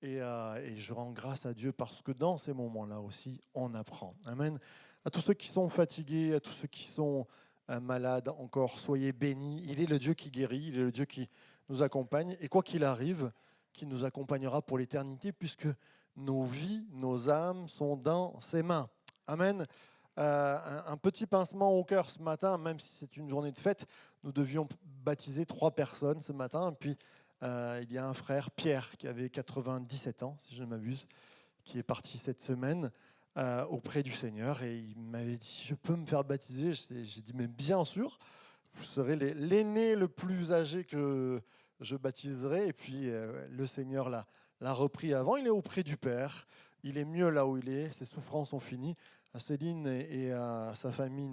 Et je rends grâce à Dieu parce que dans ces moments-là aussi, on apprend. Amen. À tous ceux qui sont fatigués, à tous ceux qui sont malades encore, soyez bénis. Il est le Dieu qui guérit, il est le Dieu qui nous accompagne. Et quoi qu'il arrive, qui nous accompagnera pour l'éternité, puisque nos vies, nos âmes sont dans ses mains. Amen. Un petit pincement au cœur ce matin, même si c'est une journée de fête. Nous devions baptiser 3 personnes ce matin. Puis il y a un frère, Pierre, qui avait 97 ans, si je ne m'abuse, qui est parti cette semaine auprès du Seigneur. Et il m'avait dit, je peux me faire baptiser? J'ai dit, mais bien sûr, vous serez l'aîné le plus âgé que je baptiserai. Et puis le Seigneur l'a repris avant. Il est auprès du Père. Il est mieux là où il est. Ses souffrances sont finies. À Céline et à sa famille,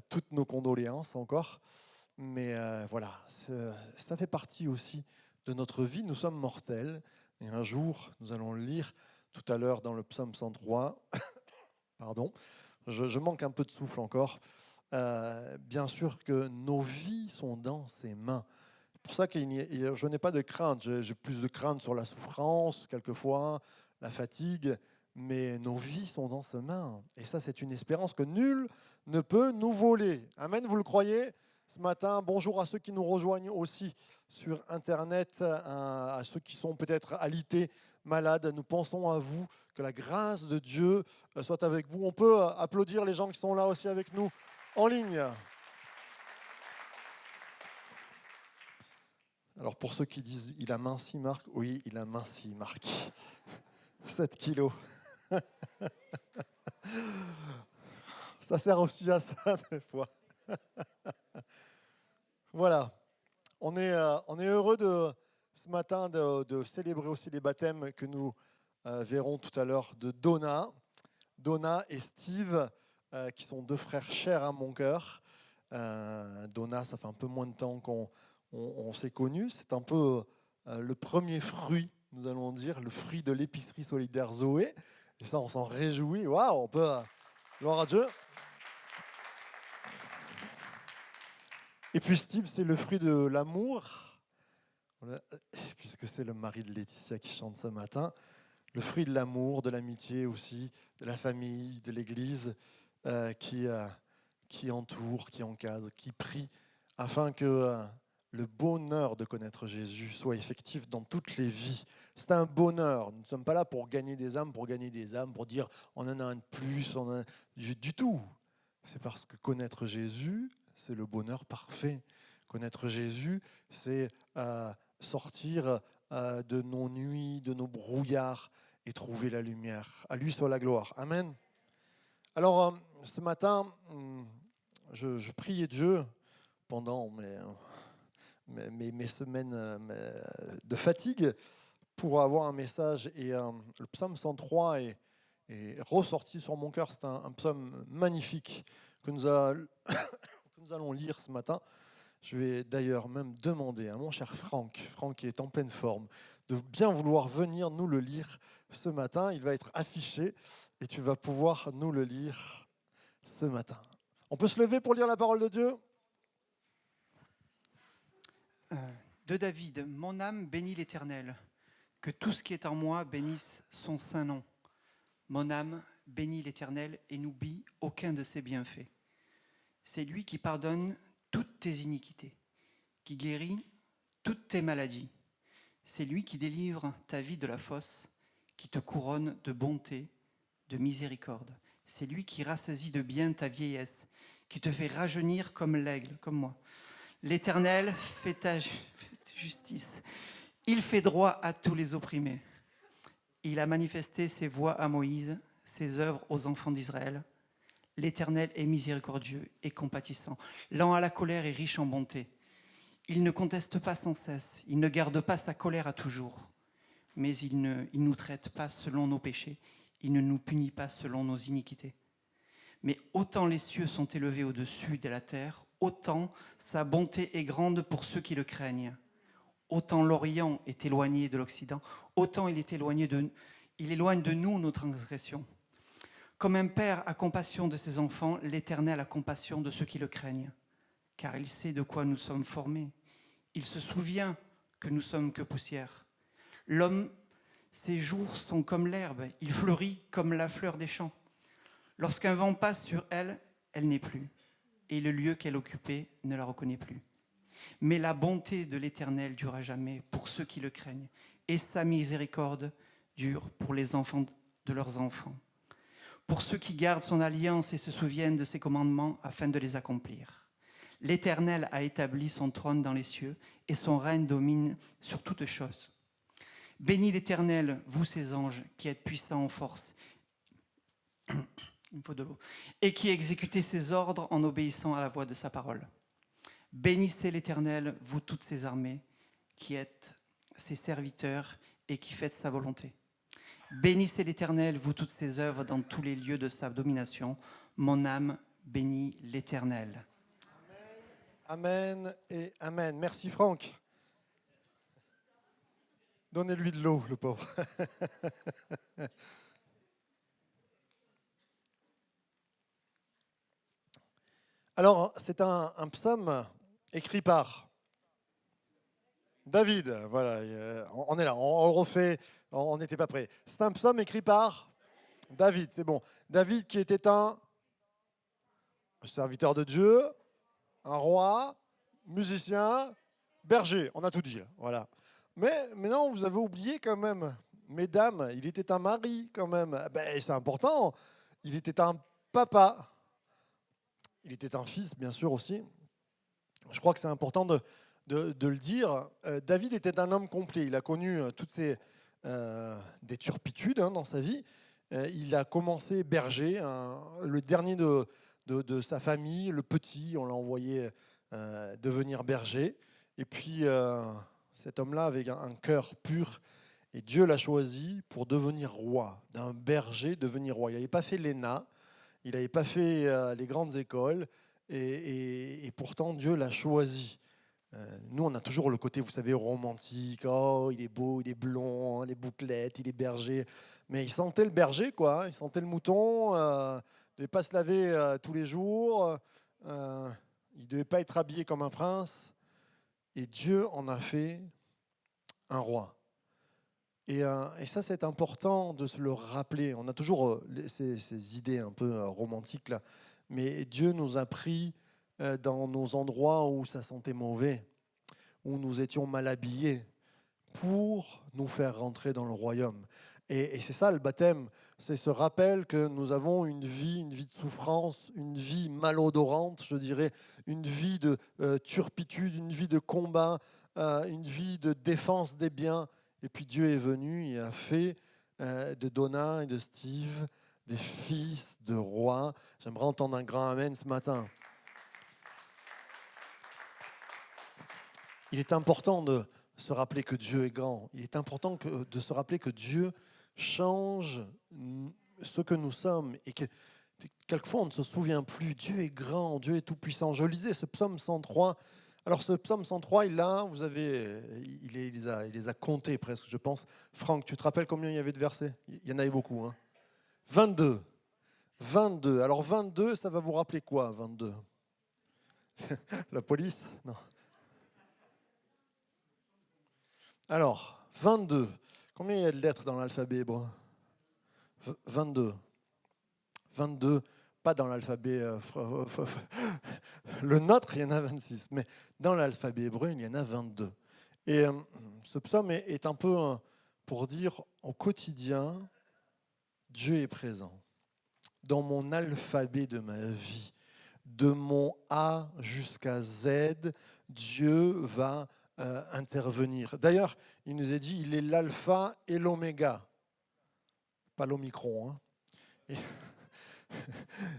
toutes nos condoléances encore. Mais voilà, ça fait partie aussi de notre vie. Nous sommes mortels. Et un jour, nous allons le lire tout à l'heure dans le psaume 103. Pardon, je manque un peu de souffle encore. Bien sûr que nos vies sont dans ses mains. C'est pour ça que je n'ai pas de crainte. J'ai plus de crainte sur la souffrance, quelquefois, la fatigue. Mais nos vies sont dans ses mains. Et ça, c'est une espérance que nul ne peut nous voler. Amen, vous le croyez? Ce matin, bonjour à ceux qui nous rejoignent aussi sur Internet, à ceux qui sont peut-être alités, malades. Nous pensons à vous, que la grâce de Dieu soit avec vous. On peut applaudir les gens qui sont là aussi avec nous en ligne. Alors pour ceux qui disent « il a minci Marc », oui, il a minci Marc. 7 kilos. Ça sert aussi à ça des fois. Voilà. On est heureux ce matin de célébrer aussi les baptêmes que nous verrons tout à l'heure de Donna. Donna et Steve, qui sont 2 frères chers à mon cœur. Donna, ça fait un peu moins de temps qu'on s'est connus. C'est un peu le premier fruit, nous allons dire, le fruit de l'épicerie solidaire Zoé. Et ça, on s'en réjouit. Waouh, on peut... gloire à Dieu. Et puis Steve, c'est le fruit de l'amour, puisque c'est le mari de Laetitia qui chante ce matin. Le fruit de l'amour, de l'amitié aussi, de la famille, de l'Église qui entoure, qui encadre, qui prie, afin que le bonheur de connaître Jésus soit effectif dans toutes les vies. C'est un bonheur. Nous ne sommes pas là pour gagner des âmes, pour dire on en a un de plus, du tout. C'est parce que connaître Jésus, c'est le bonheur parfait. Connaître Jésus, c'est sortir de nos nuits, de nos brouillards et trouver la lumière. À lui soit la gloire. Amen. Alors, ce matin, je priais Dieu pendant mes semaines de fatigue pour avoir un message. Et le psaume 103 est ressorti sur mon cœur. C'est un psaume magnifique que nous allons lire ce matin. Je vais d'ailleurs même demander à mon cher Franck qui est en pleine forme, de bien vouloir venir nous le lire ce matin. Il va être affiché et tu vas pouvoir nous le lire ce matin. On peut se lever pour lire la parole de Dieu ? De David, mon âme bénit l'Éternel, que tout ce qui est en moi bénisse son saint nom. Mon âme bénit l'Éternel et n'oublie aucun de ses bienfaits. C'est lui qui pardonne toutes tes iniquités, qui guérit toutes tes maladies. C'est lui qui délivre ta vie de la fosse, qui te couronne de bonté, de miséricorde. C'est lui qui rassasie de bien ta vieillesse, qui te fait rajeunir comme l'aigle, comme moi. L'Éternel fait ta justice. Il fait droit à tous les opprimés. Il a manifesté ses voies à Moïse, ses œuvres aux enfants d'Israël. L'Éternel est miséricordieux et compatissant, lent à la colère et riche en bonté. Il ne conteste pas sans cesse, il ne garde pas sa colère à toujours, mais il ne nous traite pas selon nos péchés, il ne nous punit pas selon nos iniquités. Mais autant les cieux sont élevés au-dessus de la terre, autant sa bonté est grande pour ceux qui le craignent. Autant l'Orient est éloigné de l'Occident, autant il éloigne de nous nos transgressions. Comme un père a compassion de ses enfants, l'Éternel a compassion de ceux qui le craignent, car il sait de quoi nous sommes formés. Il se souvient que nous sommes que poussière. L'homme Ses jours sont comme l'herbe, il fleurit comme la fleur des champs. Lorsqu'un vent passe sur elle, elle n'est plus, et le lieu qu'elle occupait ne la reconnaît plus. Mais la bonté de l'Éternel dure à jamais pour ceux qui le craignent, et sa miséricorde dure pour les enfants de leurs enfants, pour ceux qui gardent son alliance et se souviennent de ses commandements afin de les accomplir. L'Éternel a établi son trône dans les cieux, et son règne domine sur toutes choses. Bénis l'Éternel, vous ses anges, qui êtes puissants en force, il me faut de l'eau, et qui exécutez ses ordres en obéissant à la voix de sa parole. Bénissez l'Éternel, vous toutes ses armées, qui êtes ses serviteurs et qui faites sa volonté. Bénissez l'Éternel, vous toutes ses œuvres dans tous les lieux de sa domination. Mon âme bénit l'Éternel. Amen et amen. Merci Franck. Donnez-lui de l'eau, le pauvre. Alors, c'est un psaume écrit par David. Voilà, on est là, on le refait, on n'était pas prêt. C'est un psaume écrit par David, c'est bon. David qui était un serviteur de Dieu, un roi, musicien, berger, on a tout dit, voilà. Mais non, vous avez oublié quand même, mesdames, il était un mari quand même. Ben, c'est important, il était un papa. Il était un fils, bien sûr, aussi. Je crois que c'est important de le dire. David était un homme complet. Il a connu toutes des turpitudes dans sa vie. Il a commencé berger, le dernier de sa famille, le petit, on l'a envoyé devenir berger. Et puis, cet homme-là avait un cœur pur. Et Dieu l'a choisi pour devenir roi, d'un berger devenir roi. Il n'avait pas fait l'ENA. Il n'avait pas fait les grandes écoles et pourtant Dieu l'a choisi. Nous, on a toujours le côté, vous savez, romantique. Oh, il est beau, il est blond, les bouclettes, il est berger. Mais il sentait le berger, quoi. Il sentait le mouton. Il ne devait pas se laver tous les jours. Il ne devait pas être habillé comme un prince. Et Dieu en a fait un roi. Et ça, c'est important de se le rappeler. On a toujours ces idées un peu romantiques, là. Mais Dieu nous a pris dans nos endroits où ça sentait mauvais, où nous étions mal habillés, pour nous faire rentrer dans le royaume. Et c'est ça le baptême, c'est ce rappel que nous avons une vie de souffrance, une vie malodorante, je dirais, une vie de turpitude, une vie de combat, une vie de défense des biens. Et puis Dieu est venu et a fait de Donna et de Steve des fils de rois. J'aimerais entendre un grand amen ce matin. Il est important de se rappeler que Dieu est grand. Il est important de se rappeler que Dieu change ce que nous sommes et que quelquefois on ne se souvient plus. Dieu est grand, Dieu est tout-puissant. Je lisais ce psaume 103. Alors ce psaume 103, il les a comptés presque, je pense. Franck, tu te rappelles combien il y avait de versets? Il y en avait beaucoup. 22. 22. Alors 22, ça va vous rappeler quoi, 22? La police? Non. Alors, 22. Combien il y a de lettres dans l'alphabet hébreu? 22. 22. Pas dans l'alphabet le nôtre, il y en a 26, mais dans l'alphabet hébreu, il y en a 22. Et ce psaume est un peu pour dire au quotidien, Dieu est présent. Dans mon alphabet de ma vie, de mon A jusqu'à Z, Dieu va intervenir. D'ailleurs, il nous est dit, il est l'alpha et l'oméga. Pas l'omicron, hein.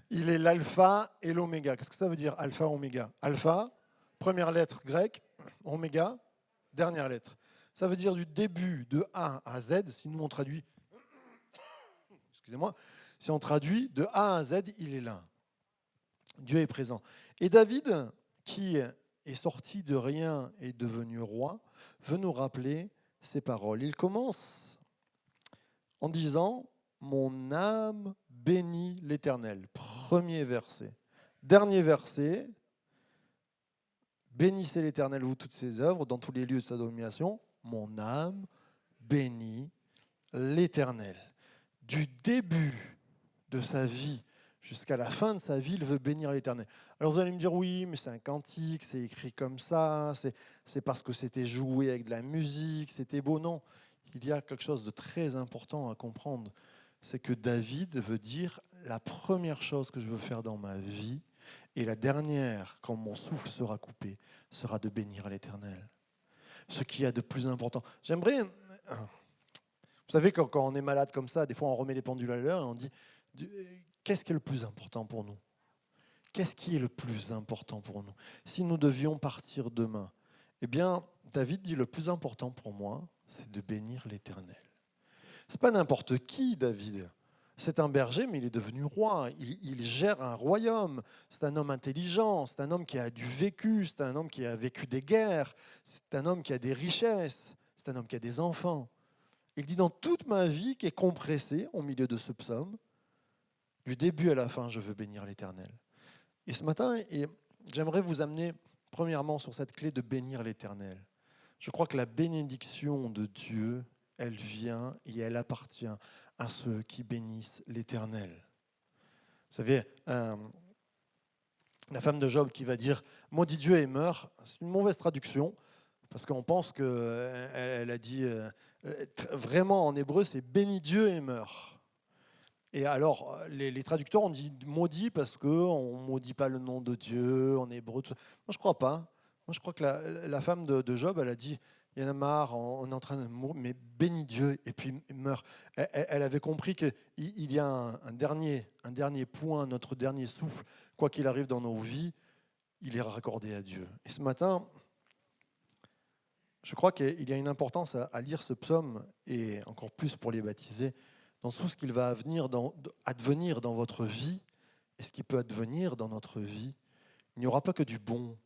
Il est l'alpha et l'oméga. Qu'est-ce que ça veut dire, alpha, oméga? Alpha, première lettre grecque, oméga, dernière lettre. Ça veut dire du début de A à Z, si nous on traduit, excusez-moi, si on traduit de A à Z, il est là. Dieu est présent. Et David, qui est sorti de rien et devenu roi, veut nous rappeler ces paroles. Il commence en disant « Mon âme bénit l'Éternel ». Premier verset. Dernier verset. « Bénissez l'Éternel, vous toutes ses œuvres, dans tous les lieux de sa domination. Mon âme bénit l'Éternel. Du début de sa vie jusqu'à la fin de sa vie, il veut bénir l'Éternel. Alors vous allez me dire, oui, mais c'est un cantique, c'est écrit comme ça, c'est parce que c'était joué avec de la musique, c'était beau. Non, il y a quelque chose de très important à comprendre. C'est que David veut dire, la première chose que je veux faire dans ma vie, et la dernière, quand mon souffle sera coupé, sera de bénir l'Éternel. Ce qu'il y a de plus important. J'aimerais... Vous savez, quand on est malade comme ça, des fois on remet les pendules à l'heure et on dit, qu'est-ce qui est le plus important pour nous ? Qu'est-ce qui est le plus important pour nous ? Si nous devions partir demain, eh bien, David dit, le plus important pour moi, c'est de bénir l'Éternel. Ce n'est pas n'importe qui, David. C'est un berger, mais il est devenu roi. Il gère un royaume. C'est un homme intelligent. C'est un homme qui a du vécu. C'est un homme qui a vécu des guerres. C'est un homme qui a des richesses. C'est un homme qui a des enfants. Il dit, dans toute ma vie qui est compressée au milieu de ce psaume, du début à la fin, je veux bénir l'Éternel. Et ce matin, j'aimerais vous amener premièrement sur cette clé de bénir l'Éternel. Je crois que la bénédiction de Dieu, elle vient et elle appartient à ceux qui bénissent l'Éternel. Vous savez, la femme de Job qui va dire « maudit Dieu et meurt », c'est une mauvaise traduction, parce qu'on pense qu'elle a dit, vraiment en hébreu, c'est « béni Dieu et meurt ». Et alors, les traducteurs ont dit « maudit » parce qu'on ne maudit pas le nom de Dieu en hébreu. Tout ça. Moi, je ne crois pas. Moi, je crois que la femme de Job, elle a dit « il y en a marre, on est en train de mourir, mais bénis Dieu » et puis meurt. Elle avait compris qu'il y a un dernier point, notre dernier souffle, quoi qu'il arrive dans nos vies, il est raccordé à Dieu. Et ce matin, je crois qu'il y a une importance à lire ce psaume, et encore plus pour les baptisés, dans tout ce qu'il va advenir dans votre vie, et ce qui peut advenir dans notre vie. Il n'y aura pas que du bon.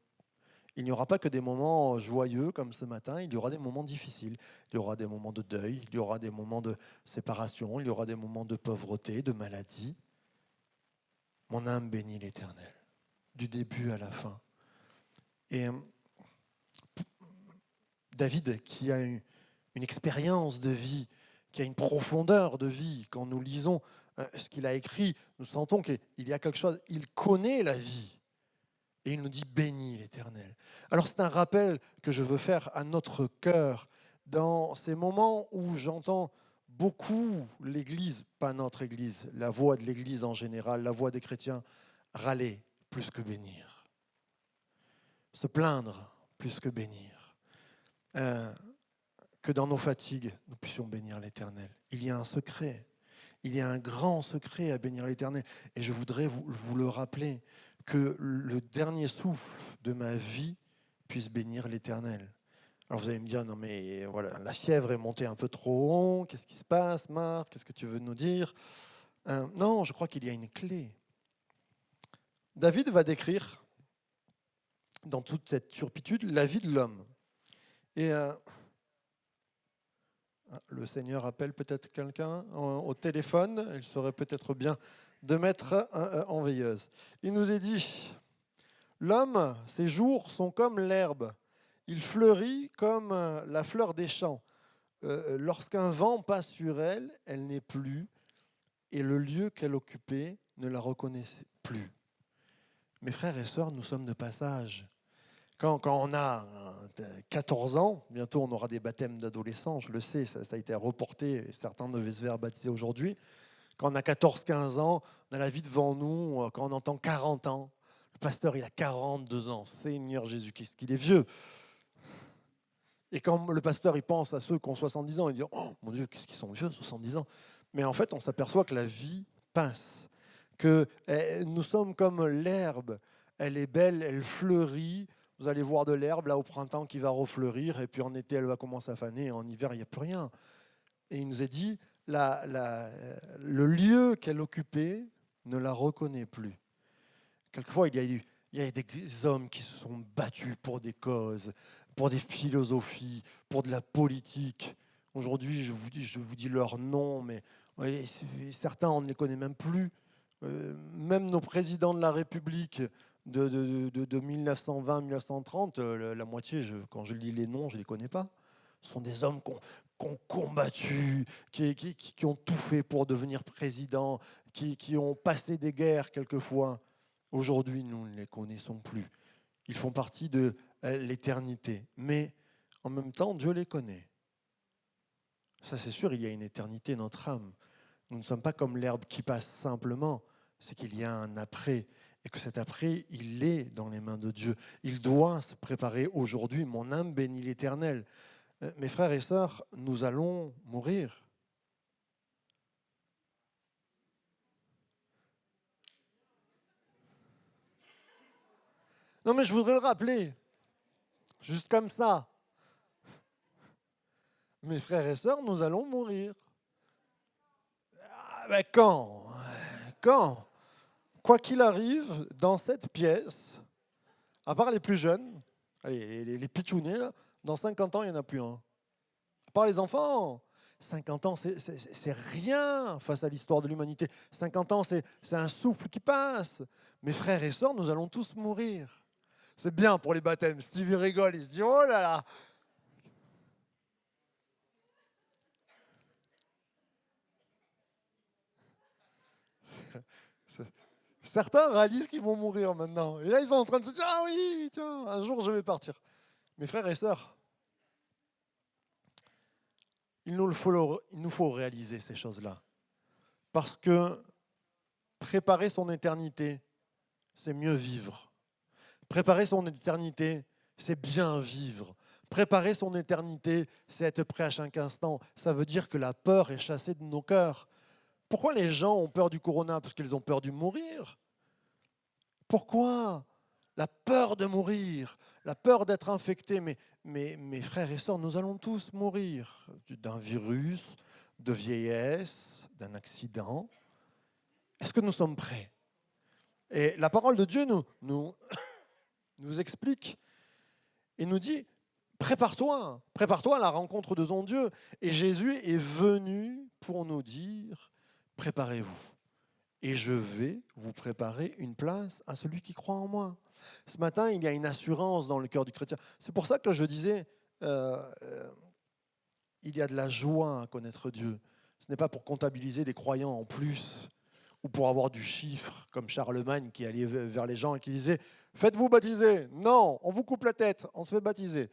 Il n'y aura pas que des moments joyeux comme ce matin, il y aura des moments difficiles. Il y aura des moments de deuil, il y aura des moments de séparation, il y aura des moments de pauvreté, de maladie. Mon âme bénit l'Éternel, du début à la fin. Et David, qui a une expérience de vie, qui a une profondeur de vie, quand nous lisons ce qu'il a écrit, nous sentons qu'il y a quelque chose, il connaît la vie. Et il nous dit « bénis l'Éternel ». Alors c'est un rappel que je veux faire à notre cœur dans ces moments où j'entends beaucoup l'Église, pas notre Église, la voix de l'Église en général, la voix des chrétiens, râler plus que bénir. Se plaindre plus que bénir. Que dans nos fatigues, nous puissions bénir l'Éternel. Il y a un secret. Il y a un grand secret à bénir l'Éternel. Et je voudrais vous le rappeler, que le dernier souffle de ma vie puisse bénir l'Éternel. Alors vous allez me dire, non mais voilà, la fièvre est montée un peu trop haut, qu'est-ce qui se passe, Marc, qu'est-ce que tu veux nous dire ? Non, je crois qu'il y a une clé. David va décrire, dans toute cette turpitude, la vie de l'homme. Et le Seigneur appelle peut-être quelqu'un au téléphone, il serait peut-être bien de mettre en veilleuse. Il nous est dit, l'homme, ses jours sont comme l'herbe, il fleurit comme la fleur des champs. Lorsqu'un vent passe sur elle, elle n'est plus, et le lieu qu'elle occupait ne la reconnaissait plus. Mes frères et sœurs, nous sommes de passage. Quand on a 14 ans, bientôt on aura des baptêmes d'adolescents, je le sais, ça a été reporté, et certains devaient se faire baptiser aujourd'hui. Quand on a 14-15 ans, on a la vie devant nous, quand on entend 40 ans, le pasteur il a 42 ans, Seigneur Jésus-Christ, qu'il est vieux. Et quand le pasteur il pense à ceux qui ont 70 ans, il dit « Oh mon Dieu, qu'est-ce qu'ils sont vieux, 70 ans !» Mais en fait, on s'aperçoit que la vie passe, que nous sommes comme l'herbe, elle est belle, elle fleurit. Vous allez voir de l'herbe là au printemps qui va refleurir, et puis en été elle va commencer à faner, et en hiver il n'y a plus rien. Et il nous est dit, le lieu qu'elle occupait ne la reconnaît plus. Quelquefois il y a des hommes qui se sont battus pour des causes, pour des philosophies, pour de la politique. Aujourd'hui je vous dis leur nom, mais ouais, certains on ne les connaît même plus. Même nos présidents de la République de 1920-1930, la moitié, quand je lis les noms, je ne les connais pas. Ce sont des hommes qui qui ont combattu, qui ont tout fait pour devenir président, qui ont passé des guerres quelquefois. Aujourd'hui, nous ne les connaissons plus. Ils font partie de l'éternité. Mais en même temps, Dieu les connaît. Ça, c'est sûr, il y a une éternité, notre âme. Nous ne sommes pas comme l'herbe qui passe simplement. C'est qu'il y a un après. Et que cet après, il est dans les mains de Dieu. Il doit se préparer aujourd'hui. Mon âme bénit l'Éternel. Mes frères et sœurs, nous allons mourir. Non, mais je voudrais le rappeler. Juste comme ça. Mes frères et sœurs, nous allons mourir. Ah, ben quand? Quand? Quoi qu'il arrive, dans cette pièce, à part les plus jeunes, allez, les pitchounets, là, dans 50 ans, il n'y en a plus un. À part les enfants, 50 ans, c'est rien face à l'histoire de l'humanité. 50 ans, c'est un souffle qui passe. Mes frères et sœurs, nous allons tous mourir. C'est bien pour les baptêmes. Steve, il rigole, il se dit, oh là là. Certains réalisent qu'ils vont mourir maintenant. Et là, ils sont en train de se dire, ah oui, tiens, un jour, je vais partir. Mes frères et sœurs, il nous faut réaliser ces choses-là. Parce que préparer son éternité, c'est mieux vivre. Préparer son éternité, c'est bien vivre. Préparer son éternité, c'est être prêt à chaque instant. Ça veut dire que la peur est chassée de nos cœurs. Pourquoi les gens ont peur du corona? Parce qu'ils ont peur de mourir. Pourquoi? La peur de mourir, la peur d'être infecté. Mais mes frères et sœurs, nous allons tous mourir d'un virus, de vieillesse, d'un accident. Est-ce que nous sommes prêts? Et la parole de Dieu nous explique et nous dit, prépare-toi à la rencontre de ton Dieu. Et Jésus est venu pour nous dire, préparez-vous. Et je vais vous préparer une place à celui qui croit en moi. Ce matin, il y a une assurance dans le cœur du chrétien. C'est pour ça que je disais, il y a de la joie à connaître Dieu. Ce n'est pas pour comptabiliser des croyants en plus ou pour avoir du chiffre, comme Charlemagne qui allait vers les gens et qui disait « Faites-vous baptiser ». Non, on vous coupe la tête, on se fait baptiser.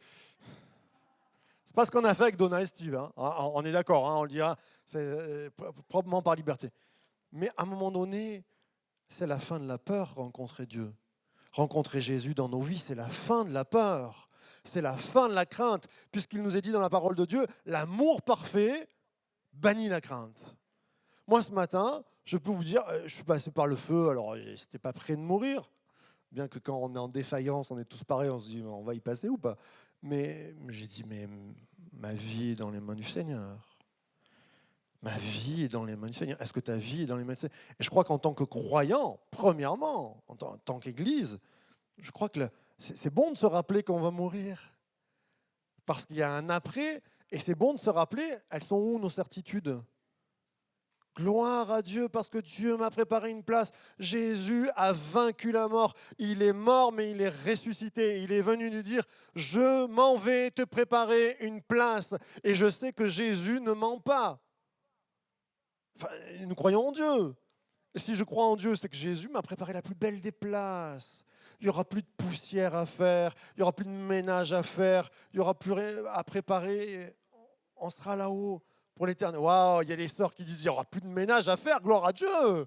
C'est pas ce qu'on a fait avec Donna et Steve. Hein. On est d'accord, hein, on le dira, c'est proprement par liberté. Mais à un moment donné, c'est la fin de la peur, rencontrer Dieu. Rencontrer Jésus dans nos vies, c'est la fin de la peur. C'est la fin de la crainte, puisqu'il nous est dit dans la parole de Dieu, l'amour parfait bannit la crainte. Moi, ce matin, je peux vous dire, je suis passé par le feu, alors j'étais pas prêt de mourir, bien que quand on est en défaillance, on est tous pareils, on se dit, on va y passer ou pas. Mais j'ai dit, mais ma vie est dans les mains du Seigneur. Ma vie est dans les mains du Seigneur. Est-ce que ta vie est dans les mains du Seigneur? Et je crois qu'en tant que croyant, premièrement, en tant qu'Église, je crois que c'est bon de se rappeler qu'on va mourir. Parce qu'il y a un après, et c'est bon de se rappeler, elles sont où nos certitudes? Gloire à Dieu, parce que Dieu m'a préparé une place. Jésus a vaincu la mort. Il est mort, mais il est ressuscité. Il est venu nous dire, je m'en vais te préparer une place. Et je sais que Jésus ne ment pas. Enfin, nous croyons en Dieu. Et si je crois en Dieu, c'est que Jésus m'a préparé la plus belle des places. Il n'y aura plus de poussière à faire, il n'y aura plus de ménage à faire, il n'y aura plus rien à préparer. On sera là-haut pour l'éternité. Waouh, il y a des sœurs qui disent il n'y aura plus de ménage à faire, gloire à Dieu.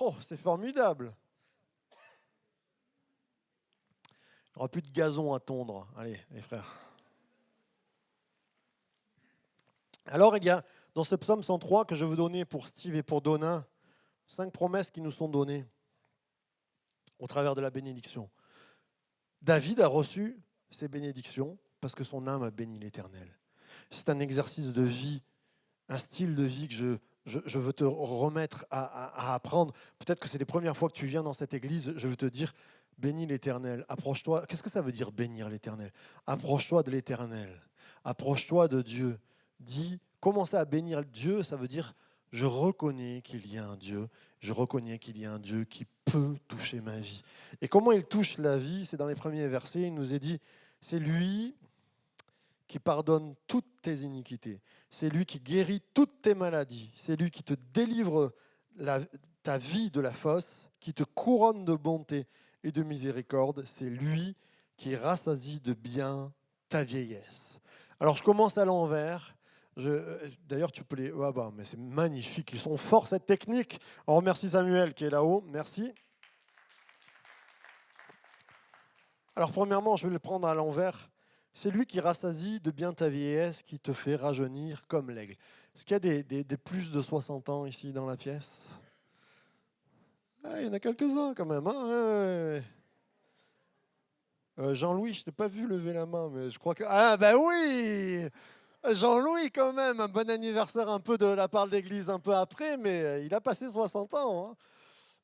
Oh, c'est formidable. Il n'y aura plus de gazon à tondre. Allez, les frères. Alors, il y a dans ce psaume 103 que je veux donner pour Steve et pour Donna, 5 promesses qui nous sont données au travers de la bénédiction. David a reçu ces bénédictions parce que son âme a béni l'Éternel. C'est un exercice de vie, un style de vie que je veux te remettre à apprendre. Peut-être que c'est les premières fois que tu viens dans cette église, je veux te dire, bénis l'Éternel, approche-toi. Qu'est-ce que ça veut dire bénir l'Éternel? Approche-toi de l'Éternel, approche-toi de Dieu. Commencer à bénir Dieu, ça veut dire je reconnais qu'il y a un Dieu, je reconnais qu'il y a un Dieu qui peut toucher ma vie. Et comment il touche la vie? C'est dans les premiers versets, il nous est dit, c'est lui qui pardonne toutes tes iniquités. C'est lui qui guérit toutes tes maladies. C'est lui qui te délivre ta vie de la fosse, qui te couronne de bonté et de miséricorde. C'est lui qui rassasie de bien ta vieillesse. Alors je commence à l'envers. D'ailleurs, tu peux les... Ah bah, mais c'est magnifique, ils sont forts cette technique. On remercie Samuel qui est là-haut, merci. Alors premièrement, je vais le prendre à l'envers. C'est lui qui rassasie de bien ta vieillesse, qui te fait rajeunir comme l'aigle. Est-ce qu'il y a des plus de 60 ans ici dans la pièce? Ah, il y en a quelques-uns quand même. Hein, ouais, ouais. Jean-Louis, je t'ai pas vu lever la main, mais je crois que... Ah ben oui, Jean-Louis quand même, un bon anniversaire un peu de la part de l'église un peu après, mais il a passé 60 ans. Hein.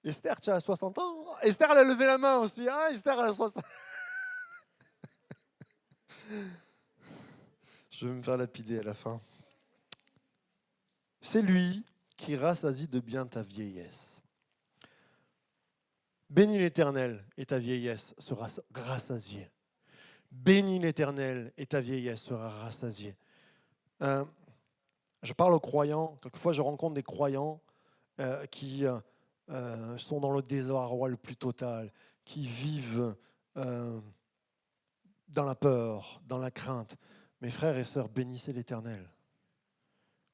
Esther, tu as 60 ans? Esther, elle a levé la main aussi. Ah, Esther, elle a 60 ans. Je vais me faire lapider à la fin. C'est lui qui rassasie de bien ta vieillesse. Bénis l'Éternel et ta vieillesse sera rassasiée. Bénis l'Éternel et ta vieillesse sera rassasiée. Je parle aux croyants. Quelquefois, je rencontre des croyants qui sont dans le désarroi le plus total, qui vivent dans la peur, dans la crainte. Mes frères et sœurs, bénissez l'Éternel.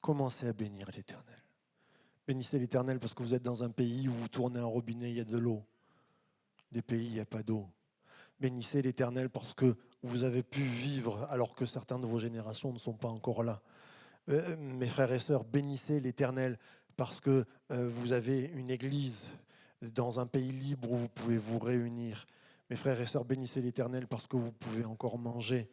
Commencez à bénir l'Éternel. Bénissez l'Éternel parce que vous êtes dans un pays où vous tournez un robinet, il y a de l'eau. Des pays, il n'y a pas d'eau. Bénissez l'Éternel parce que vous avez pu vivre alors que certaines de vos générations ne sont pas encore là. Mes frères et sœurs, bénissez l'Éternel parce que vous avez une église dans un pays libre où vous pouvez vous réunir. Mes frères et sœurs, bénissez l'Éternel parce que vous pouvez encore manger.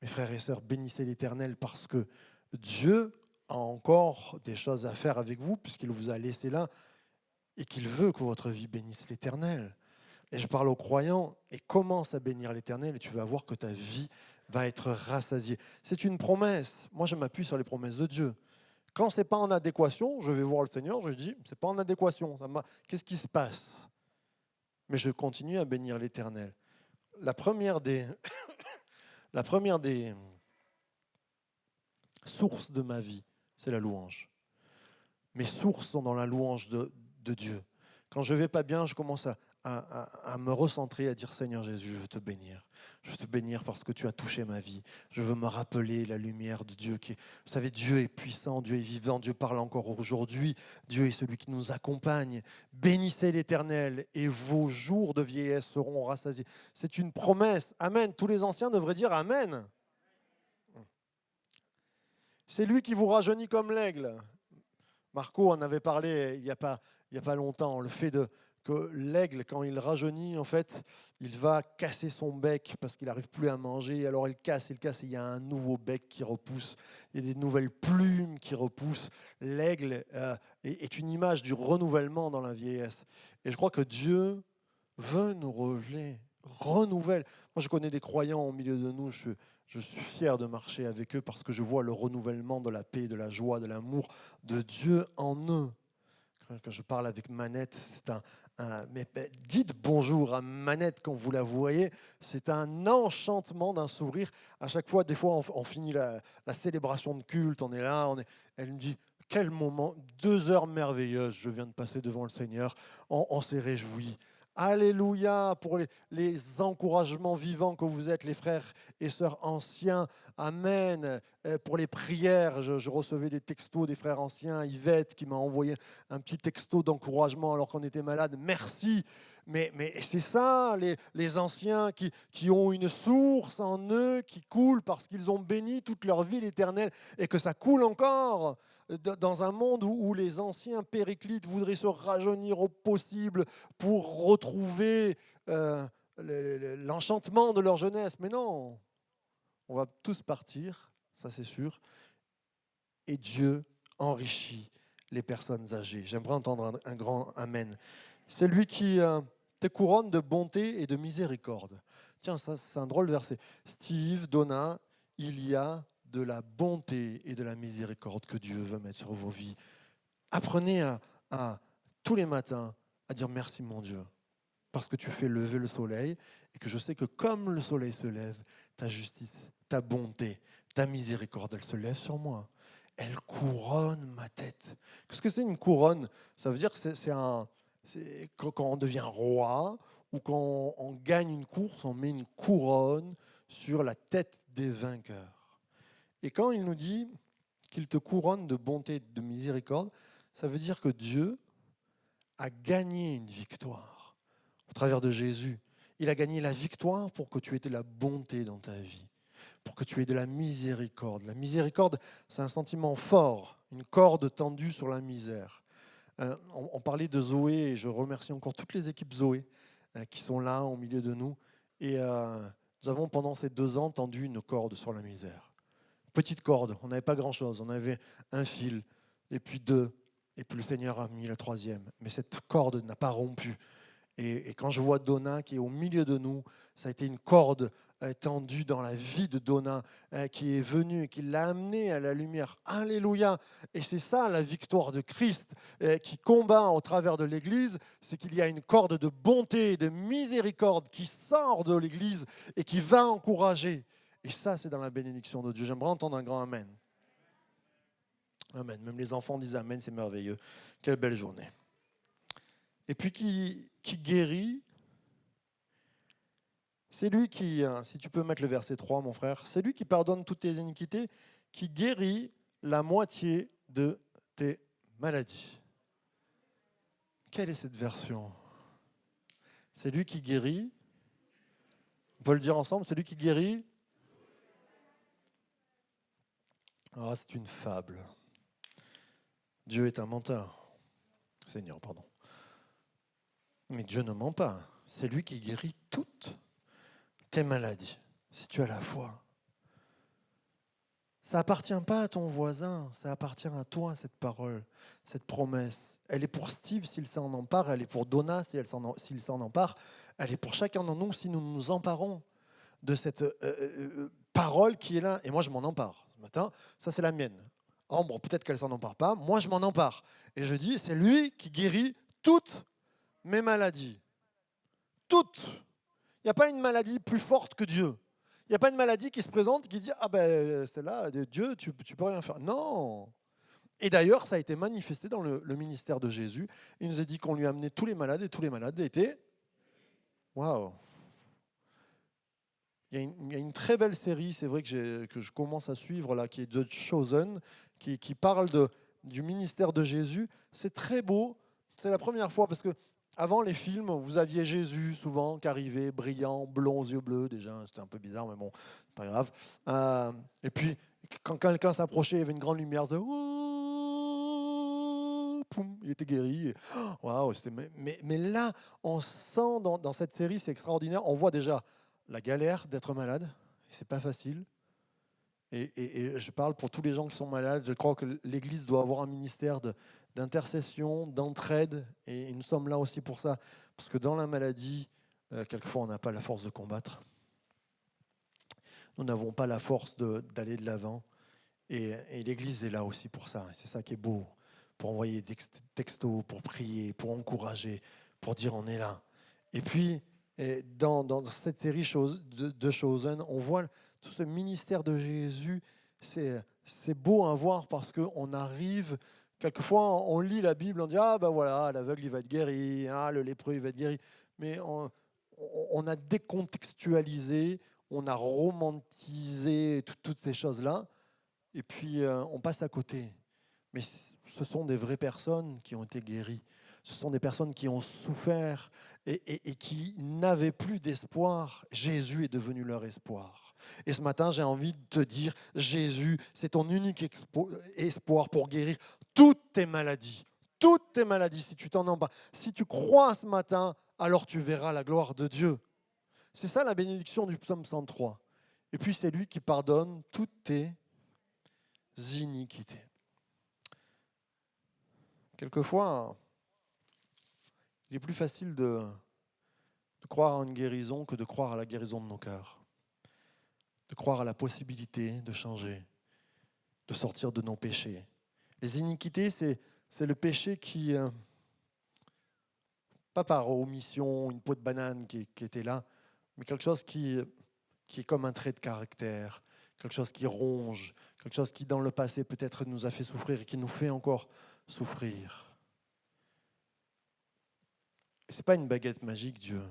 Mes frères et sœurs, bénissez l'Éternel parce que Dieu a encore des choses à faire avec vous puisqu'il vous a laissé là et qu'il veut que votre vie bénisse l'Éternel. Et je parle aux croyants et commence à bénir l'Éternel et tu vas voir que ta vie va être rassasiée. C'est une promesse. Moi, je m'appuie sur les promesses de Dieu. Quand ce n'est pas en adéquation, je vais voir le Seigneur, je lui dis, c'est pas en adéquation. Qu'est-ce qui se passe? Mais je continue à bénir l'Éternel. La première des sources de ma vie, c'est la louange. Mes sources sont dans la louange de Dieu. Quand je ne vais pas bien, je commence à me recentrer, à dire Seigneur Jésus, je veux te bénir. Je veux te bénir parce que tu as touché ma vie. Je veux me rappeler la lumière de Dieu. Vous savez, Dieu est puissant, Dieu est vivant, Dieu parle encore aujourd'hui. Dieu est celui qui nous accompagne. Bénissez l'Éternel et vos jours de vieillesse seront rassasiés. C'est une promesse. Amen. Tous les anciens devraient dire Amen. C'est lui qui vous rajeunit comme l'aigle. Marco en avait parlé il n'y a pas longtemps, le fait que l'aigle, quand il rajeunit, en fait, il va casser son bec parce qu'il n'arrive plus à manger. Alors il casse, et il y a un nouveau bec qui repousse. Il y a des nouvelles plumes qui repoussent. L'aigle est une image du renouvellement dans la vieillesse. Et je crois que Dieu veut nous renouvelle. Moi, je connais des croyants au milieu de nous. Je suis fier de marcher avec eux parce que je vois le renouvellement de la paix, de la joie, de l'amour de Dieu en eux. Quand je parle avec Manette, mais dites bonjour à Manette quand vous la voyez. C'est un enchantement d'un sourire. À chaque fois, des fois, on finit la célébration de culte. On est là, elle me dit quel moment, 2 heures merveilleuses. Je viens de passer devant le Seigneur. On s'est réjouis. Alléluia pour les encouragements vivants que vous êtes, les frères et sœurs anciens. Amen. Pour les prières, je recevais des textos des frères anciens. Yvette qui m'a envoyé un petit texto d'encouragement alors qu'on était malade. Merci. Mais c'est ça, les anciens qui ont une source en eux qui coule parce qu'ils ont béni toute leur vie l'Éternel et que ça coule encore. Dans un monde où les anciens périclites voudraient se rajeunir au possible pour retrouver l'enchantement de leur jeunesse. Mais non, on va tous partir, ça c'est sûr, et Dieu enrichit les personnes âgées. J'aimerais entendre un grand Amen. C'est lui qui te couronne de bonté et de miséricorde. Tiens, ça c'est un drôle de verset. Steve, Donna, il y a de la bonté et de la miséricorde que Dieu veut mettre sur vos vies. Apprenez à tous les matins à dire merci mon Dieu, parce que tu fais lever le soleil et que je sais que comme le soleil se lève, ta justice, ta bonté, Ta miséricorde, elle se lève sur moi. Elle couronne ma tête. Qu'est-ce que c'est une couronne? Ça veut dire que c'est quand on devient roi ou quand on gagne une course, on met une couronne sur la tête des vainqueurs. Et quand il nous dit qu'il te couronne de bonté et de miséricorde, ça veut dire que Dieu a gagné une victoire au travers de Jésus. Il a gagné la victoire pour que tu aies de la bonté dans ta vie, pour que tu aies de la miséricorde. La miséricorde, c'est un sentiment fort, une corde tendue sur la misère. On parlait de Zoé, et je remercie encore toutes les équipes Zoé qui sont là au milieu de nous. Et nous avons pendant ces 2 ans tendu une corde sur la misère. Petite corde, on n'avait pas grand-chose, on avait un fil, et puis 2, et puis le Seigneur a mis la 3e. Mais cette corde n'a pas rompu. Et quand je vois Donna qui est au milieu de nous, ça a été une corde tendue dans la vie de Donna qui est venue et qui l'a amené à la lumière. Alléluia! Et c'est ça la victoire de Christ qui combat au travers de l'Église, c'est qu'il y a une corde de bonté et de miséricorde qui sort de l'Église et qui va encourager. Et ça, c'est dans la bénédiction de Dieu. J'aimerais entendre un grand Amen. Amen. Même les enfants disent Amen, c'est merveilleux. Quelle belle journée. Et puis qui guérit, c'est lui qui, si tu peux mettre le verset 3, mon frère, c'est lui qui pardonne toutes tes iniquités, qui guérit la moitié de tes maladies. Quelle est cette version? C'est lui qui guérit, on peut le dire ensemble, c'est lui qui guérit. Ah, c'est une fable. Dieu est un menteur. Seigneur, pardon. Mais Dieu ne ment pas. C'est lui qui guérit toutes tes maladies, si tu as la foi. Ça appartient pas à ton voisin, ça appartient à toi, cette parole, cette promesse. Elle est pour Steve s'il s'en empare, elle est pour Donna s'il s'en empare, elle est pour chacun d'entre nous si nous nous emparons de cette parole qui est là. Et moi, je m'en empare ce matin, ça c'est la mienne. Ambre, peut-être qu'elle s'en empare pas, moi je m'en empare. Et je dis, c'est lui qui guérit toutes mes maladies. Toutes. Il n'y a pas une maladie plus forte que Dieu. Il n'y a pas une maladie qui se présente qui dit « Ah ben, celle-là, Dieu, tu ne peux rien faire. » Non. Et d'ailleurs, ça a été manifesté dans le ministère de Jésus. Il nous a dit qu'on lui amenait tous les malades et tous les malades étaient... Waouh. Il y a une très belle série, c'est vrai que je commence à suivre, là, qui est The Chosen, qui parle du ministère de Jésus. C'est très beau. C'est la première fois parce que avant les films, vous aviez Jésus souvent qui arrivait, brillant, blond, aux yeux bleus. Déjà, c'était un peu bizarre, mais bon, pas grave. Et puis, quand quelqu'un s'approchait, il y avait une grande lumière. Poum, il était guéri. Waouh, mais là, on sent dans cette série, c'est extraordinaire. On voit déjà la galère d'être malade. C'est pas facile. Et je parle pour tous les gens qui sont malades. Je crois que l'Église doit avoir un ministère d'intercession, d'entraide. Et nous sommes là aussi pour ça. Parce que dans la maladie, quelquefois, on n'a pas la force de combattre. Nous n'avons pas la force d'aller de l'avant. Et l'Église est là aussi pour ça. C'est ça qui est beau. Pour envoyer des textos, pour prier, pour encourager, pour dire on est là. Et puis, dans cette série de Chosen, on voit tout ce ministère de Jésus. C'est beau à voir parce qu'on arrive, quelquefois on lit la Bible, on dit ah ben voilà, l'aveugle il va être guéri, ah, le lépreux il va être guéri. Mais on a décontextualisé, on a romantisé toutes ces choses-là, et puis on passe à côté. Mais ce sont des vraies personnes qui ont été guéries. Ce sont des personnes qui ont souffert et qui n'avaient plus d'espoir. Jésus est devenu leur espoir. Et ce matin, j'ai envie de te dire, Jésus, c'est ton unique espoir pour guérir toutes tes maladies. Toutes tes maladies, si tu t'en empare. Si tu crois ce matin, alors tu verras la gloire de Dieu. C'est ça la bénédiction du psaume 103. Et puis c'est lui qui pardonne toutes tes iniquités. Quelquefois, il est plus facile de croire en une guérison que de croire à la guérison de nos cœurs. De croire à la possibilité de changer, de sortir de nos péchés. Les iniquités, c'est le péché qui, pas par omission, une peau de banane qui était là, mais quelque chose qui est comme un trait de caractère, quelque chose qui ronge, quelque chose qui dans le passé peut-être nous a fait souffrir et qui nous fait encore souffrir. Ce n'est pas une baguette magique, Dieu.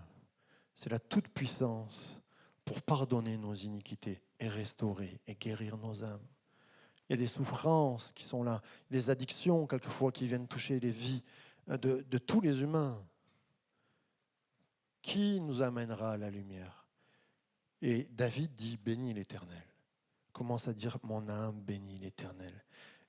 C'est la toute-puissance pour pardonner nos iniquités et restaurer et guérir nos âmes. Il y a des souffrances qui sont là, des addictions quelquefois qui viennent toucher les vies de tous les humains. Qui nous amènera à la lumière? Et David dit, bénis l'Éternel. Commence à dire, mon âme bénit l'Éternel.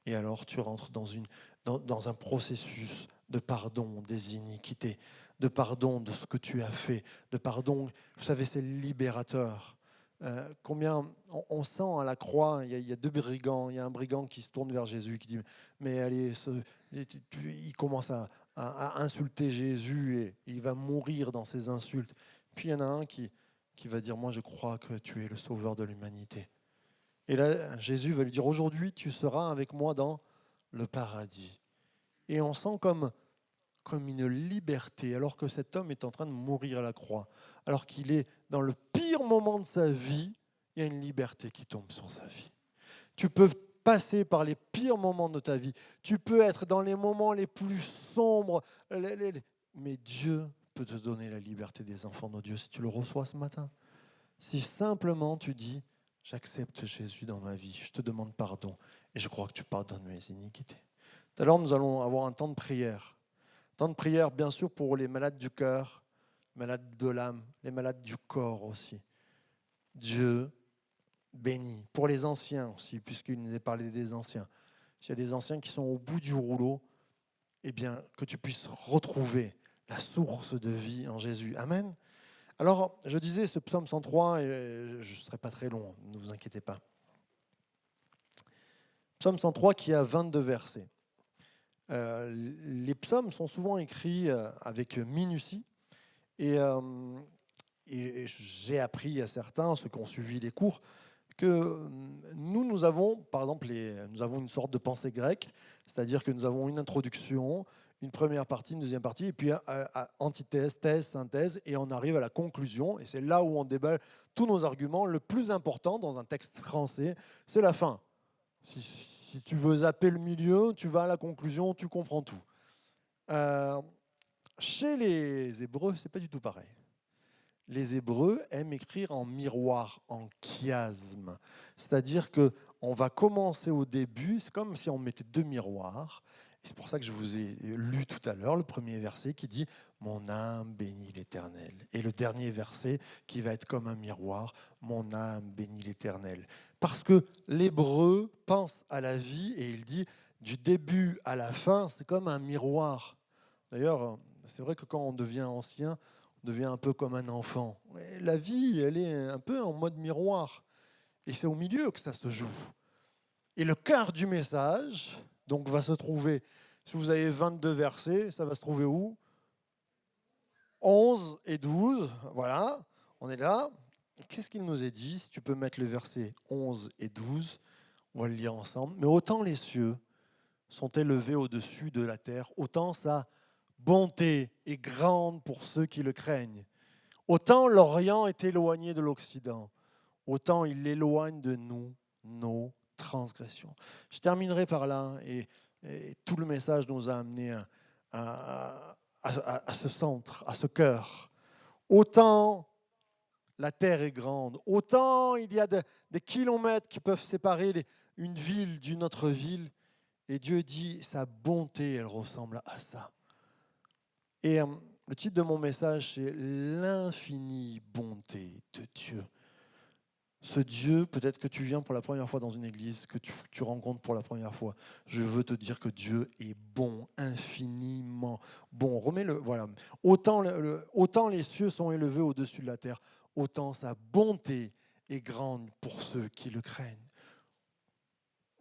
Et alors tu rentres dans un processus de pardon des iniquités, de pardon de ce que tu as fait, de pardon, vous savez, c'est libérateur. Combien on sent à la croix, il y a deux brigands, il y a un brigand qui se tourne vers Jésus, qui dit, mais allez, il commence à insulter Jésus et il va mourir dans ses insultes. Puis il y en a un qui va dire, moi je crois que tu es le sauveur de l'humanité. Et là, Jésus va lui dire, aujourd'hui, tu seras avec moi dans le paradis. Et on sent comme une liberté, alors que cet homme est en train de mourir à la croix, alors qu'il est dans le pire moment de sa vie, il y a une liberté qui tombe sur sa vie. Tu peux passer par les pires moments de ta vie, tu peux être dans les moments les plus sombres, mais Dieu peut te donner la liberté des enfants de Dieu si tu le reçois ce matin. Si simplement tu dis, j'accepte Jésus dans ma vie, je te demande pardon et je crois que tu pardonnes mes iniquités. Tout à l'heure, nous allons avoir un temps de prière. Temps de prière, bien sûr, pour les malades du cœur, les malades de l'âme, les malades du corps aussi. Dieu bénit. Pour les anciens aussi, puisqu'il nous a parlé des anciens. S'il y a des anciens qui sont au bout du rouleau, eh bien, que tu puisses retrouver la source de vie en Jésus. Amen. Alors, je disais, ce psaume 103, et je ne serai pas très long, ne vous inquiétez pas. Psaume 103 qui a 22 versets. Les psaumes sont souvent écrits avec minutie, et j'ai appris à certains, ceux qui ont suivi les cours, que nous avons, par exemple, nous avons une sorte de pensée grecque, c'est-à-dire que nous avons une introduction, une première partie, une deuxième partie, et puis antithèse, thèse, synthèse, et on arrive à la conclusion, et c'est là où on déballe tous nos arguments. Le plus important dans un texte français, c'est la fin. Si tu veux zapper le milieu, tu vas à la conclusion, tu comprends tout. Chez les Hébreux, c'est pas du tout pareil. Les Hébreux aiment écrire en miroir, en chiasme. C'est-à-dire qu'on va commencer au début, c'est comme si on mettait deux miroirs. Et c'est pour ça que je vous ai lu tout à l'heure le premier verset qui dit « Mon âme bénit l'Éternel ». Et le dernier verset qui va être comme un miroir « Mon âme bénit l'Éternel ». Parce que l'Hébreu pense à la vie et il dit du début à la fin, c'est comme un miroir. D'ailleurs, c'est vrai que quand on devient ancien, on devient un peu comme un enfant. Et la vie, elle est un peu en mode miroir. Et c'est au milieu que ça se joue. Et le cœur du message, donc, va se trouver, si vous avez 22 versets, ça va se trouver où? 11 et 12, voilà, on est là. Qu'est-ce qu'il nous est dit? Si tu peux mettre le verset 11 et 12, on va le lire ensemble. Mais autant les cieux sont élevés au-dessus de la terre, autant sa bonté est grande pour ceux qui le craignent. Autant l'Orient est éloigné de l'Occident, autant il éloigne de nous nos transgressions. Je terminerai par là, et tout le message nous a amené à ce centre, à ce cœur. Autant la terre est grande, autant il y a des kilomètres qui peuvent séparer une ville d'une autre ville, et Dieu dit, sa bonté, elle ressemble à ça. Et le titre de mon message, c'est « L'infinie bonté de Dieu ». Ce Dieu, peut-être que tu viens pour la première fois dans une église, que tu rencontres pour la première fois. Je veux te dire que Dieu est bon, infiniment bon. Remets-le, voilà. Autant les cieux sont élevés au-dessus de la terre, autant sa bonté est grande pour ceux qui le craignent.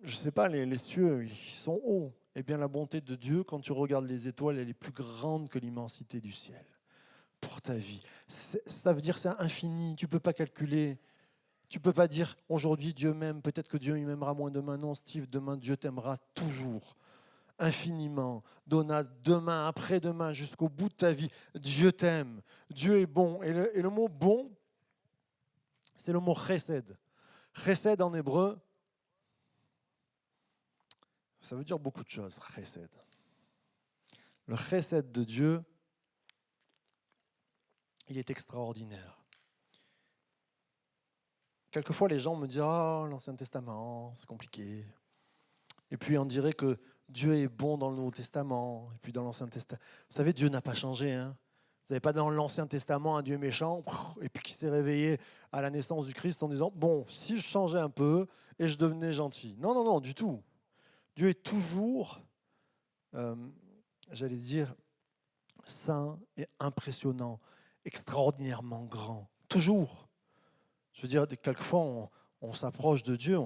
Je ne sais pas, les cieux, ils sont hauts. Eh bien, la bonté de Dieu, quand tu regardes les étoiles, elle est plus grande que l'immensité du ciel pour ta vie. Ça veut dire que c'est infini, tu ne peux pas calculer. Tu ne peux pas dire aujourd'hui Dieu m'aime, peut-être que Dieu il m'aimera moins demain. Non, Steve, demain Dieu t'aimera toujours, infiniment. Demain, après-demain, jusqu'au bout de ta vie, Dieu t'aime. Dieu est bon. Et le mot bon, c'est le mot chesed. Chesed en hébreu, ça veut dire beaucoup de choses, chesed. Le chesed de Dieu, il est extraordinaire. Quelquefois, les gens me disent « Ah, l'Ancien Testament, c'est compliqué. » Et puis, on dirait que Dieu est bon dans le Nouveau Testament, et puis dans l'Ancien Testament. Vous savez, Dieu n'a pas changé. Hein. Vous n'avez pas dans l'Ancien Testament un Dieu méchant, et puis qui s'est réveillé à la naissance du Christ en disant « Bon, si je changeais un peu et je devenais gentil. » Non, non, non, du tout. Dieu est toujours, j'allais dire, saint et impressionnant, extraordinairement grand. Toujours. Je veux dire, quelquefois, on s'approche de Dieu,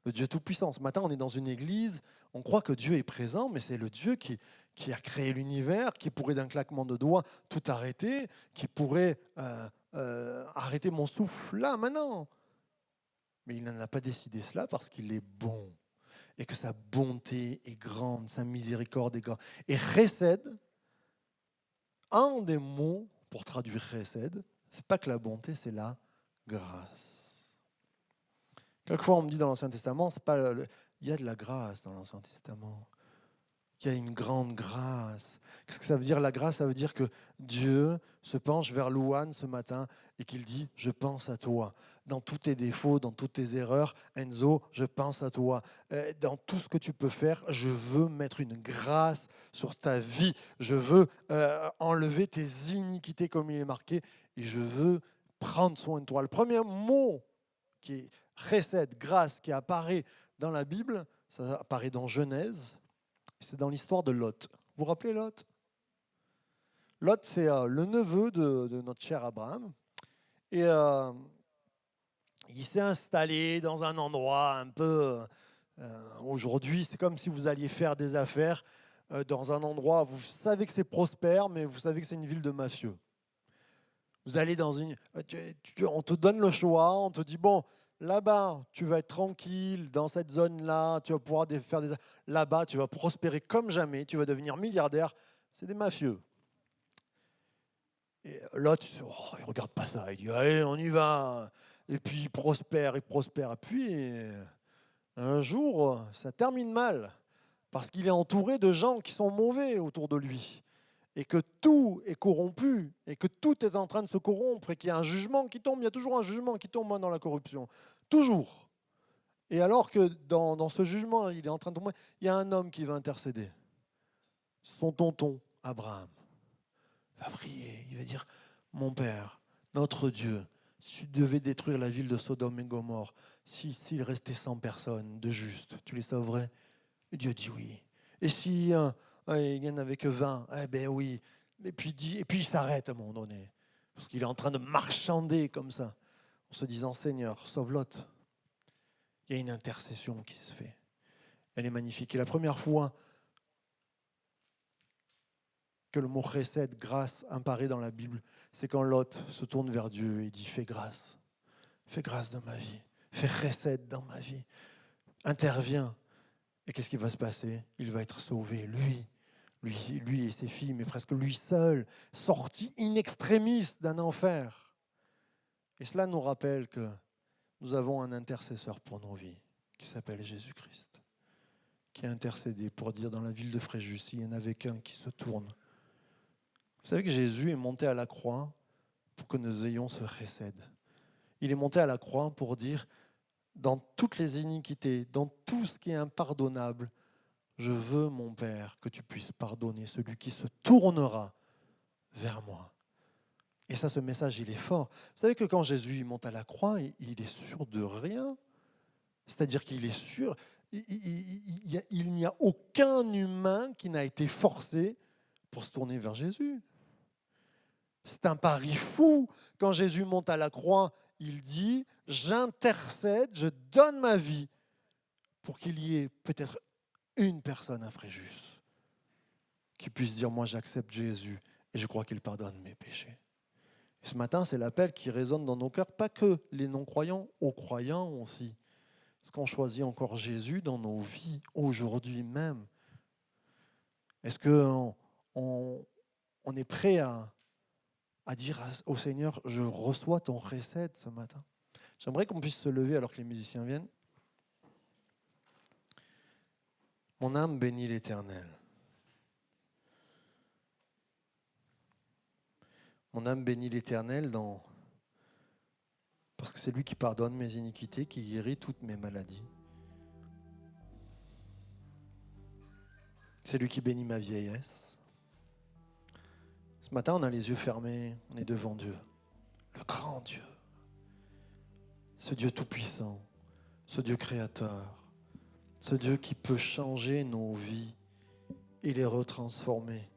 le Dieu Tout-Puissant. Ce matin, on est dans une église, on croit que Dieu est présent, mais c'est le Dieu qui a créé l'univers, qui pourrait d'un claquement de doigts tout arrêter, qui pourrait arrêter mon souffle là, maintenant. Mais il n'en a pas décidé cela parce qu'il est bon et que sa bonté est grande, sa miséricorde est grande. Et chesed, un des mots pour traduire chesed, c'est pas que la bonté, c'est la grâce. Quelquefois, on me dit dans l'Ancien Testament, c'est pas il y a de la grâce dans l'Ancien Testament. Il y a une grande grâce. Qu'est-ce que ça veut dire la grâce? Ça veut dire que Dieu se penche vers Louane ce matin et qu'il dit « Je pense à toi. Dans tous tes défauts, dans toutes tes erreurs, Enzo, je pense à toi. Dans tout ce que tu peux faire, je veux mettre une grâce sur ta vie. Je veux enlever tes iniquités comme il est marqué et je veux prendre soin de toi. » Le premier mot qui est chesed, grâce, qui apparaît dans la Bible, ça apparaît dans Genèse. C'est dans l'histoire de Lot. Vous vous rappelez Lot? Lot, c'est le neveu de notre cher Abraham. Et il s'est installé dans un endroit un peu... aujourd'hui, c'est comme si vous alliez faire des affaires dans un endroit, vous savez que c'est prospère, mais vous savez que c'est une ville de mafieux. Vous allez dans une... on te donne le choix, on te dit, bon, là-bas, tu vas être tranquille, dans cette zone-là, tu vas pouvoir faire des... Là-bas, tu vas prospérer comme jamais, tu vas devenir milliardaire. C'est des mafieux. Et l'autre, il ne regarde pas ça, il dit, allez, on y va. Et puis, il prospère. Et puis, un jour, ça termine mal, parce qu'il est entouré de gens qui sont mauvais autour de lui. Et que tout est corrompu, et que tout est en train de se corrompre, et qu'il y a un jugement qui tombe. Il y a toujours un jugement qui tombe dans la corruption. Toujours. Et alors que dans ce jugement, il est en train de tomber, il y a un homme qui va intercéder. Son tonton, Abraham, va prier. Il va dire, mon Père, notre Dieu, si tu devais détruire la ville de Sodome et Gomorrhe, s'il restait 100 personnes de justes, tu les sauverais? Et Dieu dit oui. Et si il n'y en avait que 20, eh bien oui. Et puis il s'arrête à un moment donné, parce qu'il est en train de marchander comme ça, en se disant, Seigneur, sauve Lot. Il y a une intercession qui se fait. Elle est magnifique. Et la première fois que le mot chesed, grâce, apparaît dans la Bible, c'est quand Lot se tourne vers Dieu et dit, fais grâce dans ma vie, fais chesed dans ma vie, interviens. Et qu'est-ce qui va se passer? Il va être sauvé, lui et ses filles, mais presque lui seul, sorti in extremis d'un enfer. Et cela nous rappelle que nous avons un intercesseur pour nos vies, qui s'appelle Jésus-Christ, qui a intercédé pour dire dans la ville de Fréjus, il n'y en avait qu'un qui se tourne. Vous savez que Jésus est monté à la croix pour que nous ayons ce chesed. Il est monté à la croix pour dire, dans toutes les iniquités, dans tout ce qui est impardonnable, je veux, mon Père, que tu puisses pardonner celui qui se tournera vers moi. Et ça, ce message, il est fort. Vous savez que quand Jésus monte à la croix, il est sûr de rien. C'est-à-dire qu'il est sûr, il n'y a aucun humain qui n'a été forcé pour se tourner vers Jésus. C'est un pari fou. Quand Jésus monte à la croix, il dit, j'intercède, je donne ma vie pour qu'il y ait peut-être une personne à Fréjus qui puisse dire, moi j'accepte Jésus et je crois qu'il pardonne mes péchés. Et ce matin, c'est l'appel qui résonne dans nos cœurs, pas que les non-croyants, aux croyants aussi. Est-ce qu'on choisit encore Jésus dans nos vies, aujourd'hui même? Est-ce qu'on est prêt à dire au Seigneur, je reçois ton chesed ce matin? J'aimerais qu'on puisse se lever alors que les musiciens viennent. Mon âme bénit l'Éternel. Mon âme bénit l'Éternel parce que c'est lui qui pardonne mes iniquités, qui guérit toutes mes maladies. C'est lui qui bénit ma vieillesse. Ce matin, on a les yeux fermés, on est devant Dieu, le grand Dieu, ce Dieu tout-puissant, ce Dieu créateur, ce Dieu qui peut changer nos vies et les retransformer.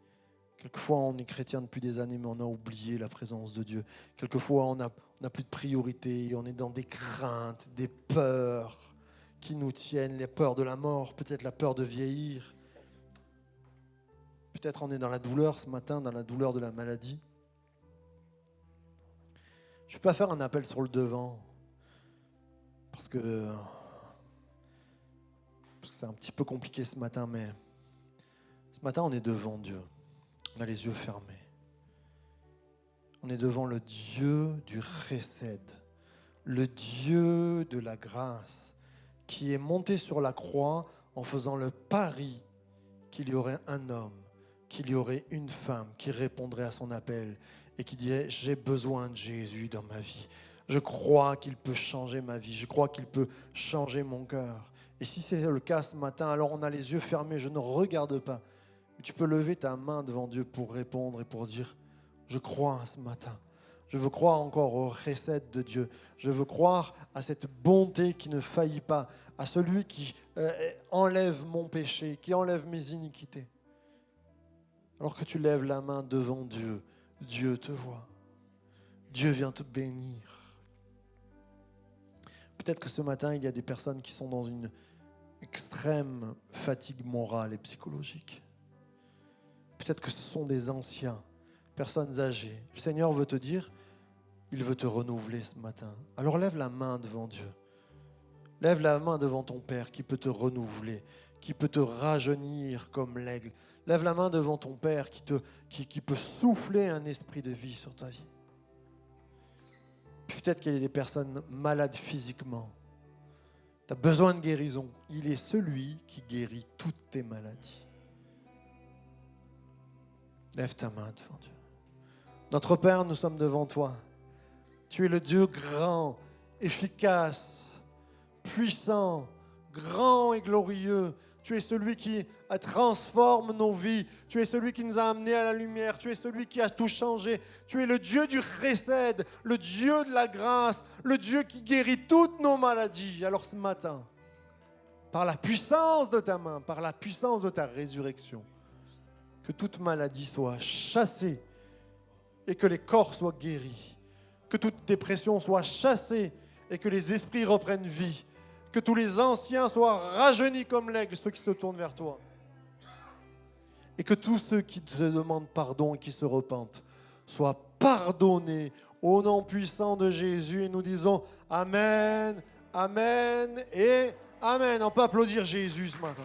Quelquefois, on est chrétien depuis des années, mais on a oublié la présence de Dieu. Quelquefois, on n'a plus de priorité, on est dans des craintes, des peurs qui nous tiennent, les peurs de la mort, peut-être la peur de vieillir. Peut-être on est dans la douleur ce matin, dans la douleur de la maladie. Je ne vais pas faire un appel sur le devant, parce que c'est un petit peu compliqué ce matin, mais ce matin, on est devant Dieu. On a les yeux fermés. On est devant le Dieu du Chesed, le Dieu de la grâce, qui est monté sur la croix en faisant le pari qu'il y aurait un homme, qu'il y aurait une femme qui répondrait à son appel et qui dirait « J'ai besoin de Jésus dans ma vie. Je crois qu'il peut changer ma vie. Je crois qu'il peut changer mon cœur. » Et si c'est le cas ce matin, alors on a les yeux fermés, je ne regarde pas. Tu peux lever ta main devant Dieu pour répondre et pour dire « Je crois ce matin. Je veux croire encore au recette de Dieu. Je veux croire à cette bonté qui ne faillit pas, à celui qui enlève mon péché, qui enlève mes iniquités. » Alors que tu lèves la main devant Dieu, Dieu te voit. Dieu vient te bénir. Peut-être que ce matin, il y a des personnes qui sont dans une extrême fatigue morale et psychologique. Peut-être que ce sont des anciens, personnes âgées. Le Seigneur veut te dire, il veut te renouveler ce matin. Alors lève la main devant Dieu. Lève la main devant ton Père qui peut te renouveler, qui peut te rajeunir comme l'aigle. Lève la main devant ton Père qui peut souffler un esprit de vie sur ta vie. Peut-être qu'il y a des personnes malades physiquement. Tu as besoin de guérison. Il est celui qui guérit toutes tes maladies. Lève ta main devant Dieu. Notre Père, nous sommes devant toi. Tu es le Dieu grand, efficace, puissant, grand et glorieux. Tu es celui qui transforme nos vies. Tu es celui qui nous a amenés à la lumière. Tu es celui qui a tout changé. Tu es le Dieu du Chesed, le Dieu de la grâce, le Dieu qui guérit toutes nos maladies. Alors ce matin, par la puissance de ta main, par la puissance de ta résurrection, que toute maladie soit chassée et que les corps soient guéris. Que toute dépression soit chassée et que les esprits reprennent vie. Que tous les anciens soient rajeunis comme l'aigle, ceux qui se tournent vers toi. Et que tous ceux qui te demandent pardon et qui se repentent soient pardonnés au nom puissant de Jésus. Et nous disons Amen, Amen et Amen. On peut applaudir Jésus ce matin.